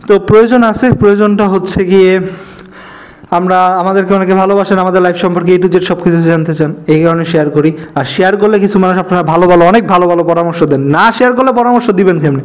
তো প্রয়োজন আছে, প্রয়োজনটা হচ্ছে গিয়ে আমরা আমাদেরকে অনেকে ভালোবাসেন, আমাদের লাইফ সম্পর্কে A to Z সব কিছু জানতে চান, এই কারণে শেয়ার করি। আর শেয়ার করলে কিছু মানুষ আপনারা ভালো ভালো অনেক ভালো ভালো পরামর্শ দেন, না শেয়ার করলে পরামর্শ দিবেন কেমনি?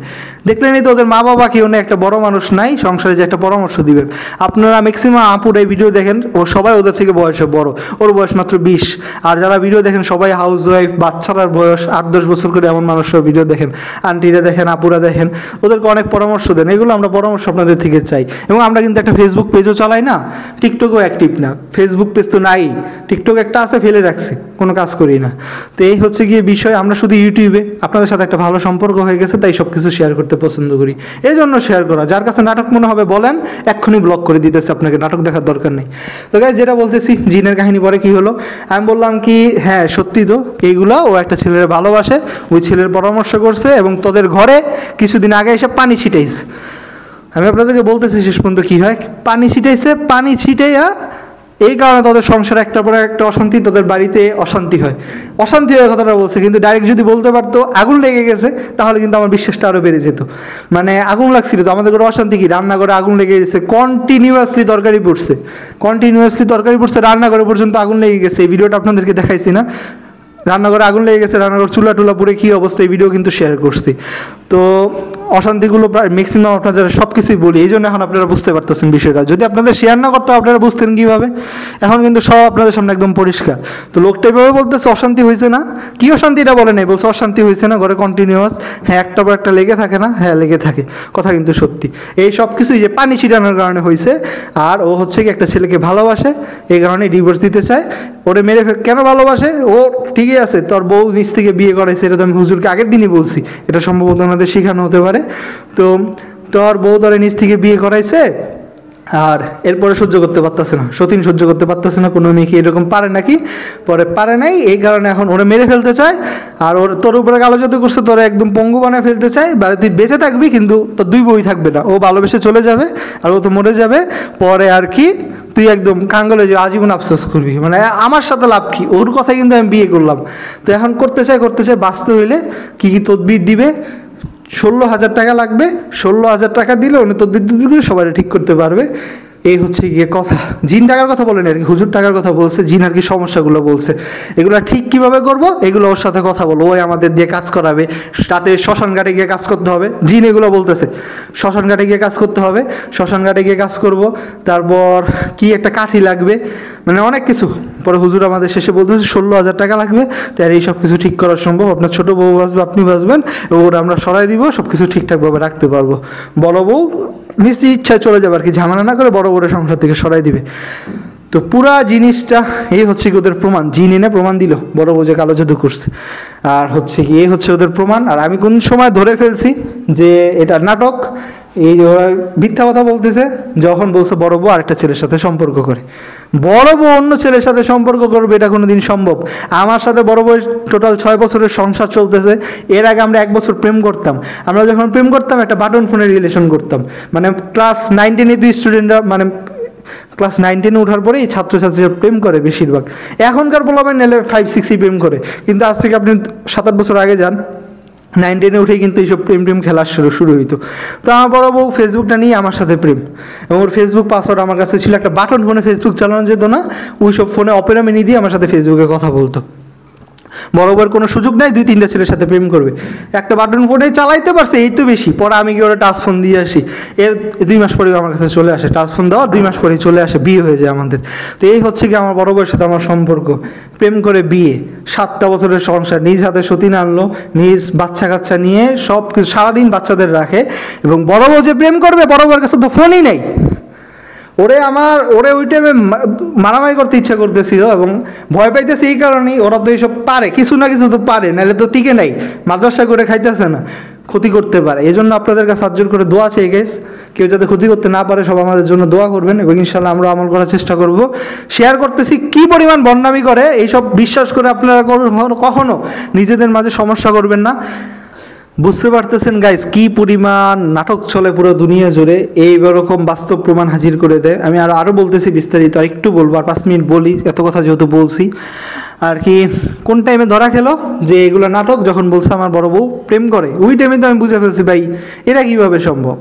দেখলেনই তো ওদের মা বাবা কেউ না একটা বড় মানুষ নাই সংসারে যে একটা পরামর্শ দিবেন। আপনারা ম্যাক্সিমাম আপুর এই ভিডিও দেখেন, ও সবাই ওদের থেকে বয়সে বড়, ওর বয়স মাত্র 20। আর যারা ভিডিও দেখেন সবাই হাউস ওয়াইফ, বাচ্চারার বয়স 8-10 বছর করে এমন মানুষের ভিডিও দেখেন, আন্টিরা দেখেন, আপুরা দেখেন, ওদেরকে অনেক পরামর্শ দেন। এগুলো আমরা পরামর্শ আপনাদের থেকে চাই। এবং আমরা কিন্তু একটা ফেসবুক পেজও চালাই না, টিকটকও অ্যাক্টিভ না, ফেসবুক পেজ তো নাই, টিকটক একটা আছে ফেলে রাখছি, কোনো কাজ করি না। তো এই হচ্ছে গিয়ে বিষয়, আমরা শুধু ইউটিউবে আপনাদের সাথে একটা ভালো সম্পর্ক হয়ে গেছে তাই সব কিছু শেয়ার করতে পছন্দ করি, এই জন্য শেয়ার করা। যার কাছে নাটক মনে হবে বলেন, এক্ষুনি ব্লক করে দিতেছে, আপনাকে নাটক দেখার দরকার নেই। তো গাইস যেটা বলতেছি, জিনের কাহিনী পরে কি হলো, আমি বললাম কি হ্যাঁ সত্যি তো এইগুলো, ও একটা ছেলের ভালোবাসে, ওই ছেলের পরামর্শ করছে এবং তোদের ঘরে কিছুদিন আগে এসে পানি ছিটাইছে। আমি আপনাদেরকে বলতেছি শেষ পর্যন্ত কী হয়, পানি ছিটাইছে, পানি ছিটাইয়া এই কারণে তাদের সংসারে একটার পরে একটা অশান্তি, তাদের বাড়িতে অশান্তি হয়। অশান্তি হয়ে কথাটা বলছে, কিন্তু ডাইরেক্ট যদি বলতে পারতো আগুন লেগে গেছে তাহলে কিন্তু আমার বিশ্বাসটা আরও বেড়ে যেত। মানে আগুন লাগছিল তো, আমাদের ঘরে অশান্তি কি, রান্নাঘরে আগুন লেগে গেছে, কন্টিনিউয়াসলি তরকারি পড়ছে, রান্নাঘরে পর্যন্ত আগুন লেগে গেছে। এই ভিডিওটা আপনাদেরকে দেখাইছি না, রান্নাঘরে আগুন লেগে গেছে, রান্নাঘর চুলা টুলা পুড়ে কী অবস্থা, এই ভিডিও কিন্তু শেয়ার করছি। তো অশান্তিগুলো প্রায় ম্যাক্সিমাম আপনাদের সব কিছুই বলি, এই জন্য এখন আপনারা বুঝতে পারতেছেন বিষয়টা। যদি আপনাদের শেয়ার না করতো আপনারা বুঝতেন কীভাবে? এখন কিন্তু সব আপনাদের সামনে একদম পরিষ্কার। তো লোকটা এভাবে বলতেছে অশান্তি হয়েছে না, কী অশান্তিটা বলে নেই, বলছে অশান্তি হয়েছে না ঘরে কন্টিনিউয়াস, হ্যাঁ একটা পর একটা লেগে থাকে না, হ্যাঁ লেগে থাকে, কথা কিন্তু সত্যি। এই সব কিছুই যে পানি ছিটানোর কারণে হয়েছে। আর ও হচ্ছে কি একটা ছেলেকে ভালোবাসে, এই কারণে ডিভোর্স দিতে চায়। ওরে মেরে কেন ভালোবাসে? ও ঠিকই আছে, তোর বউ নিজ থেকে বিয়ে করাইছে, এটা তো আমি হুজুরকে আগের দিনই বলছি, এটা সম্ভবত ওনাদের শেখানো হতে পারে। তো তোর বউ ধরে নিজ থেকে বিয়ে করাইছে, আর এরপরে সহ্য করতে পারতেছে না, সতীন সহ্য করতে পারতেছে না, কোনো মেয়েকে এরকম পারে নাকি, পরে পারে নাই, এই কারণে এখন ওরা মেরে ফেলতে চায়। আর ওর তোর উপরে কালো জাদু করছে, তোরা একদম পঙ্গু বানায় ফেলতে চায়। বা তুই বেঁচে থাকবি কিন্তু তোর 2 বই থাকবে না, ও ভালোবেসে চলে যাবে আর ও তো মরে যাবে। পরে আর কি তুই একদম কাঙ্গলে যে আজীবন আফসোস করবি, মানে আমার সাথে লাভ কি, ওর কথাই কিন্তু আমি বিয়ে করলাম। তো এখন করতে চাই বাঁচতে হইলে কী কী তদবির দিবে, 16,000 টাকা লাগবে, 16,000 টাকা দিলে উনি তদবির সবাই ঠিক করতে পারবে। এই হচ্ছে গিয়ে কথা। জিন টাকার কথা বলেন আর কি, হুজুর টাকার কথা বলছে, জিন আর কি সমস্যাগুলো বলছে, এগুলো ঠিক কিভাবে করব এগুলো ওর সাথে কথা বলো, ওই আমাদের দিয়ে কাজ করাবে। রাতে শ্মশান ঘাটে গিয়ে কাজ করতে হবে, জিন এগুলো বলতেছে, শ্মশান ঘাটে গিয়ে কাজ করতে হবে, শ্মশান ঘাটে গিয়ে কাজ করব। তারপর কি একটা কাঠি লাগবে, মানে অনেক কিছু। পরে হুজুর আমাদের শেষে বলতেছে 16,000 টাকা লাগবে, তাই এই সব কিছু ঠিক করা সম্ভব, আপনার ছোটো বউ বাঁচবে, আপনি বাঁচবেন, ওরা আমরা সরাই দিব, সব কিছু ঠিকঠাকভাবে রাখতে পারবো। বড় বউ নিজ ইচ্ছায় চলে যাবে আর কি, ঝামেলা না করে বড় বড় সংসার থেকে সরাই দিবে। তো পুরা জিনিসটা এই হচ্ছে কি ওদের প্রমাণ, জিন এনে প্রমাণ দিল বড় বউ যে কালো জাদু করছে। আর হচ্ছে কি এই হচ্ছে ওদের প্রমাণ। আর আমি কোন সময় ধরে ফেলছি যে এটা নাটক, এই ওরা মিথ্যা কথা বলতেছে যখন বলছে বড় বউ আরেকটা ছেলের সাথে সম্পর্ক করে। বড় বউ অন্য ছেলের সাথে সম্পর্ক করবে এটা কোনোদিন সম্ভব? আমার সাথে বড় বউয়ের টোটাল 6 বছরের সংসার চলতেছে। এর আগে আমরা 1 বছর প্রেম করতাম। আমরা যখন প্রেম করতাম একটা বাটন ফোনের রিলেশন করতাম, মানে ক্লাস 9-10 দুই স্টুডেন্টরা, মানে ক্লাস 9-10 ওঠার পরেই ছাত্রছাত্রীরা প্রেম করে বেশিরভাগ। এখনকার পোলাপান নিলে 5-6 প্রেম করে, কিন্তু আজ থেকে আপনি 7-8 বছর আগে যান, 9-10 উঠেই কিন্তু এইসব প্রেম খেলা শুরু হইতো। তো আমার বড় বউ ফেসবুকটা নিয়ে আমার সাথে প্রেম, এবং ওর ফেসবুক পাসওয়ার্ড আমার কাছে ছিল। একটা বাটন ফোনে ফেসবুক চালানো যেত না, ওই সব ফোনে অপেরা মিনি দিয়ে আমার সাথে ফেসবুকে কথা বলতো। বড় বউয়ের কোনো সুযোগ নাই 2-3টা ছেলের সাথে প্রেম করবে, একটা বাটন ফোনে চালাইতে পারছে, এই তো বেশি। পরে আমি গিয়ে ওরা টাচ ফোন দিয়ে আসি, এর 2 মাস পরেই আমার কাছে চলে আসে, টাচ ফোন দেওয়া 2 মাস পরেই চলে আসে, বিয়ে হয়ে যায় আমাদের। তো এই হচ্ছে কি আমার বড় বউয়ের সাথে আমার সম্পর্ক। প্রেম করে বিয়ে, 7টা বছরের সংসার, নিজ হাতে সতীন আনলো, নিজ বাচ্চা কাচ্চা নিয়ে সব কিছু, সারাদিন বাচ্চাদের রাখে। এবং বড় বউ যে প্রেম করবে, বড় বউয়ের কাছে তো ফোনই নেই। ওরে ওই টাইমে মারামারি করতে ইচ্ছা করতেছিল, এবং ভয় পাইতেছে এই কারণেই, ওরা তো এইসব পারে, কিছু না কিছু তো পারে, নাহলে তো টিকে নাই, মাদ্রাসা করে খাইতেছে না, ক্ষতি করতে পারে। এই জন্য আপনাদের কাছে হাত জোর করে দোয়া চাই গাইস, কেউ যাতে ক্ষতি করতে না পারে, সব আমাদের জন্য দোয়া করবেন, এবং ইনশাল্লাহ আমরা আমল করার চেষ্টা করব। শেয়ার করতেছি কি পরিমাণ বদনামি করে, এইসব বিশ্বাস করে আপনারা কখনো নিজেদের মাঝে সমস্যা করবেন না। বুঝতে পারতেছেন গাইস কি পরিমাণ নাটক চলে পুরো দুনিয়া জুড়ে, এইরকম বাস্তব প্রমাণ হাজির করে দেয়। আমি আরও বলতেছি বিস্তারিত, একটু বলবো, আর 5 মিনিট বলি, এত কথা যেহেতু বলছি। আর কি কোন টাইমে ধরা খেলো যে এগুলো নাটক, যখন বলছে আমার বড় বউ প্রেম করে, ওই টাইমে তো আমি বুঝে ফেলছি ভাই এটা কীভাবে সম্ভব,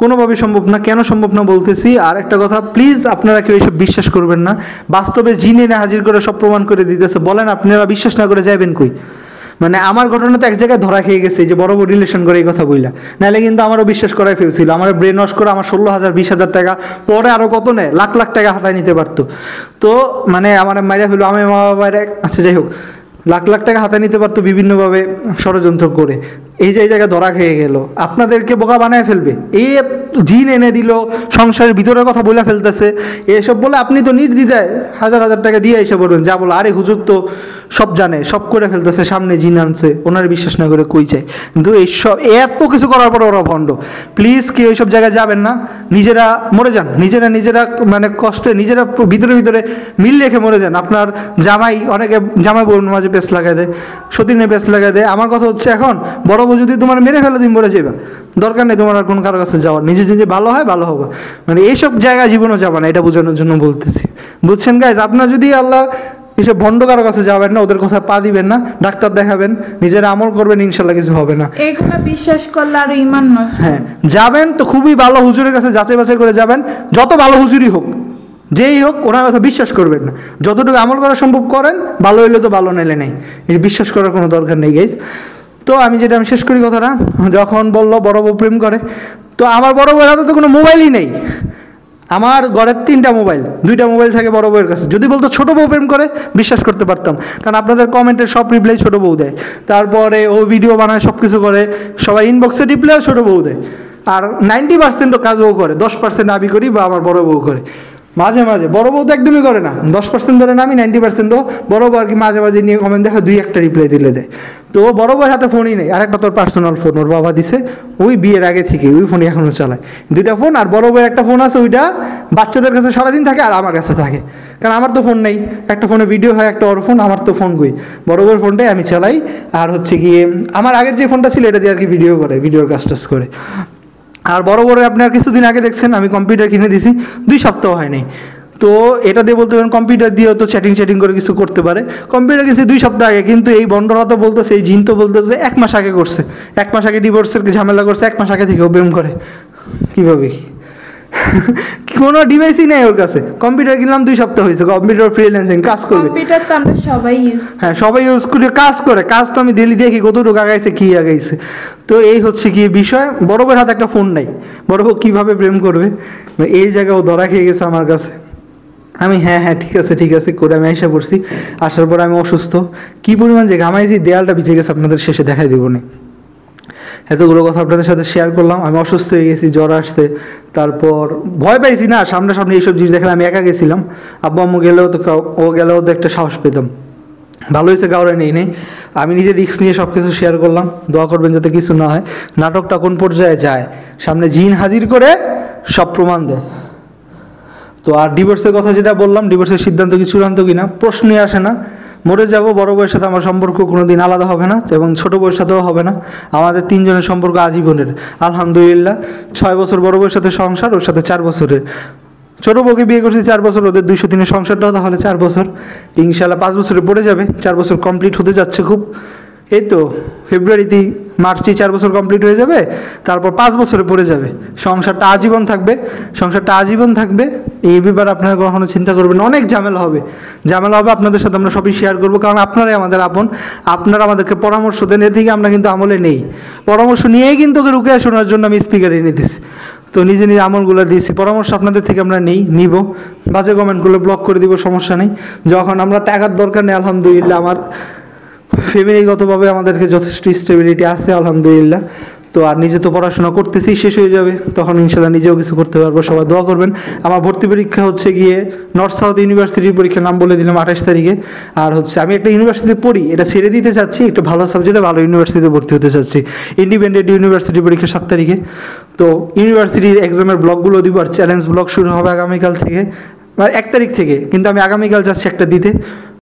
কোনোভাবে সম্ভব না। কেন সম্ভব না বলতেছি। আর একটা কথা, প্লিজ আপনারা কেউ এইসব বিশ্বাস করবেন না। বাস্তবে জিন এনে হাজির করে সব প্রমাণ করে দিতেছে, বলেন আপনারা বিশ্বাস না করে যাবেন কই? মানে আমার ঘটনা তো এক জায়গায় ধরা খেয়ে গেছে যে বড় বড় রিলেশন করে এই কথা বইলা, নাহলে কিন্তু আমারও বিশ্বাস করাই ফেলছিল। আমার ব্রেন ওয়াশ করে আমার 16,000-20,000 টাকা, পরে আরও কত নেয়, লাখ লাখ টাকা হাতায় নিতে পারতো। তো মানে আমার মাইরা ফেললো, আমি মা বাবার, আচ্ছা যাই হোক, লাখ লাখ টাকা হাতে নিতে পারতো বিভিন্নভাবে ষড়যন্ত্র করে। এই যে এই জায়গায় ধরা খেয়ে গেল, আপনাদেরকে বোকা বানায় ফেলবে, এই জিন এনে দিল, সংসারের ভিতরের কথা বলে ফেলতেছে, এসব বলে আপনি তো নির্দ্বিধায় 1,000 টাকা দিয়ে এসে বলবেন যা বলো, আরে হুজুর তো সব জানে, সব করে ফেলতেছে, সামনে জিন আনছে, ওনার বিশ্বাস না করে কই যায়। কিন্তু এইসব এত কিছু করার পর ওরা ভণ্ড। প্লিজ কেউ এইসব জায়গায় যাবেন না, নিজেরা মরে যান, নিজেরা মানে কষ্টে নিজেরা ভিতরে মিল রেখে মরে যান। আপনার জামাই, অনেকে জামাই বোন মাঝে পেস লাগাই দেয়, সতীনে পেস লাগাই দেয়। আমার কথা হচ্ছে এখন বড় বউ যদি তোমার মেরে ফেলে তুমি মরে যাবে, দরকার নেই তোমার আর কোনো কারো কাছে যাওয়ার, নিজে ভালো হয় ভালো হবে। মানে এইসব জায়গায় জীবনও যাবে না, এটা বোঝানোর জন্য বলতেছি, বুঝছেন গাইজ? আপনার যদি আল্লাহ এসব ভণ্ড কারো কাছে যাবেন না, ওদের কথা পা দিবেন না, ডাক্তার দেখাবেন, নিজের আমল করবেন, ইনশাল্লাহ কিছু হবে না। এগুলো বিশ্বাস করলে আর ঈমান নষ্ট। হ্যাঁ, যাবেন তো খুবই ভালো হুজুরের কাছে যাচাই বাছাই করে যাবেন, যত ভালো হুজুরই হোক, যেই হোক, ওনার কথা বিশ্বাস করবেন না। যতটুকু আমল করা সম্ভব করেন, ভালো হইলে তো ভালো, নাইলে নেই, এই বিশ্বাস করার কোনো দরকার নেই গাইজ। তো আমি শেষ করি কথাটা, যখন বললো বড় বউ প্রেম করে, তো আমার বড় বউয়ের হাতে তো কোনো মোবাইলই নেই। আমার ঘরের 3টা মোবাইল, 2টা মোবাইল থাকে বড় বউয়ের কাছে। যদি বলতো ছোট বউ প্রেম করে, বিশ্বাস করতে পারতাম, কারণ আপনাদের কমেন্টের সব রিপ্লাই ছোট বউ দেয়, তারপরে ও ভিডিও বানায়, সব কিছু করে, সবাই ইনবক্সে রিপ্লাই ছোট বউ দেয়। আর 90% কাজ ও করে, 10% আমি করি বা আমার বড় বউ করে। মাঝে মাঝে বড় বউ তো একদমই করে না, 10% ধরে না, আমি 90%ও বড় বউ আর কি মাঝে মাঝে নিয়ে কমেন্ট দেখা 2-1টা রিপ্লাই দিলে দেয়। তো বড় বউয়ের হাতে ফোনই নেই, আরেকটা তোর পার্সোনাল ফোন ওর বাবা দিছে, ওই বিয়ের আগে থেকে ওই ফোনই এখনও চালায়। 2টা ফোন, আর বড় বউয়ের একটা ফোন আছে, ওইটা বাচ্চাদের কাছে সারাদিন থাকে, আর আমার কাছে থাকে, কারণ আমার তো ফোন নেই। একটা ফোনে ভিডিও হয়, একটা ওর ফোন, আমার তো ফোন কই, বড় বউয়ের ফোনটাই আমি চালাই। আর হচ্ছে গিয়ে আমার আগের যে ফোনটা ছিল এটা দিয়ে আর কি ভিডিও করে, ভিডিওর কাজ টাজ করে। আর বড় বড় আপনার কিছুদিন আগে দেখছেন আমি কম্পিউটার কিনে দিছি, 2 সপ্তাহ হয়নি। তো এটা দিয়ে বলতে পারেন কম্পিউটার দিয়েও তো চ্যাটিং করে কিছু করতে পারে। কম্পিউটার কিনছে 2 সপ্তাহ আগে, কিন্তু এই বন্ডরা তো বলতেছে, এই জিন তো বলতেছে 1 মাস আগে করছে, 1 মাস আগে ডিভোর্সের ঝামেলা করছে, 1 মাস আগে থেকে ও প্রেম করে। কীভাবে কি কোনো ডিভাইসই নেই ওর কাছে। কম্পিউটার কিনলাম 2 সপ্তাহ হয়েছে, কম্পিউটার ফ্রিল্যান্সিং কাজ করবে, কম্পিউটার তো আমরা সবাই ইউজ, হ্যাঁ সবাই ইউজ করে কাজ করে, কাজ তো আমি ডেলি দেখি কতটুকু আগাইছে কি আগাইছে। তো এই হচ্ছে কি বিষয়, বড় বউয়ের হাতে একটা ফোন নাই, বড় বউ কীভাবে প্রেম করবে, এই জায়গায় ও ধরা খেয়ে গেছে আমার কাছে। আমি হ্যাঁ ঠিক আছে করে আমি এসে পড়ছি। আসার পর আমি অসুস্থ, কী পরিমাণ যে ঘামাইছি, দেয়ালটা ভিজে গেছে, আপনাদের শেষে দেখাই দেবো না। এতগুলো কথা আপনাদের সাথে শেয়ার করলাম। আমি অসুস্থ হয়ে গেছি, জ্বর আসছে, তারপর ভয় পাইছি না, সামনাসামনি এইসব জিনিস দেখলে। আমি একা গেছিলাম, আব্বু আম্মু গেলেও তো, ও গেলেও তো একটা সাহস পেতাম। ভালো হয়েছে কাউরে নেই। আমি নিজে রিস্ক নিয়ে সব কিছু শেয়ার করলাম, দোয়া করবেন যাতে কিছু না হয়। নাটকটা কোন পর্যায়ে যায়, সামনে জিন হাজির করে সব প্রমাণ দেয়। তো আর ডিভোর্সের কথা যেটা বললাম, ডিভোর্সের সিদ্ধান্ত কি চূড়ান্ত কিনা, প্রশ্নই আসে না। মরে যাব, বড় বউয়ের সাথে আমার সম্পর্ক কোনো দিন আলাদা হবে না এবং ছোটো বউয়ের সাথেও হবে না। আমাদের তিনজনের সম্পর্ক আজীবনের, আলহামদুলিল্লাহ। 6 বছর বড় বউয়ের সাথে সংসার, ওর সাথে 4 বছরের। ছোটো বউকে বিয়ে করছি 4 বছর, ওদের 200 দিনের সংসারটাও তাহলে 4 বছর। ইনশাল্লাহ 5 বছরে পড়ে যাবে, 4 বছর কমপ্লিট হতে যাচ্ছে খুব। এই তো ফেব্রুয়ারিতেই, মার্চেই 4 বছর কমপ্লিট হয়ে যাবে, তারপর 5 বছরে পড়ে যাবে। সংসারটা আজীবন থাকবে, সংসারটা আজীবন থাকবে। এই ব্যাপারে আপনারা কখনো চিন্তা করবেন না। অনেক ঝামেলা হবে, ঝামেলা হবে, আপনাদের সাথে আমরা সবই শেয়ার করবো, কারণ আপনারাই আমাদের আপন। আপনারা আমাদেরকে পরামর্শ দেন, এর থেকে আমরা কিন্তু আমলে নেই। পরামর্শ নিয়েই কিন্তু ওকে রুকে শোনার জন্য আমি স্পিকারে এনে দিচ্ছি। তো নিজে নিজে আমলগুলো দিয়েছি, পরামর্শ আপনাদের থেকে আমরা নিব। বাজে কমেন্টগুলো ব্লক করে দিব, সমস্যা নেই। যখন আমরা টাকার দরকার নেই, আলহামদুলিল্লাহ আমার ফ্যামিলিগতভাবে আমাদেরকে যথেষ্ট স্টেবিলিটি আছে, আলহামদুলিল্লাহ। তো আর নিজে তো পড়াশোনা করতেছি, শেষ হয়ে যাবে, তখন ইনশাল্লাহ নিজেও কিছু করতে পারবো। সবাই দোয়া করবেন। আমার ভর্তি পরীক্ষা হচ্ছে গিয়ে নর্থ সাউথ ইউনিভার্সিটির পরীক্ষার নাম বলে দিলাম 28 তারিখে। আর হচ্ছে আমি একটা ইউনিভার্সিটিতে পড়ি, এটা ছেড়ে দিতে চাচ্ছি, একটা ভালো সাবজেক্টে ভালো ইউনিভার্সিটিতে ভর্তি হতে চাচ্ছি। ইন্ডিপেন্ডেন্ট ইউনিভার্সিটি পরীক্ষা 7 তারিখে। তো ইউনিভার্সিটির এক্সামের ব্লগগুলো দিব, আর চ্যালেঞ্জ ব্লগ শুরু হবে আগামীকাল থেকে, 1 তারিখ থেকে। কিন্তু আমি আগামীকাল যাচ্ছি একটা দিতে।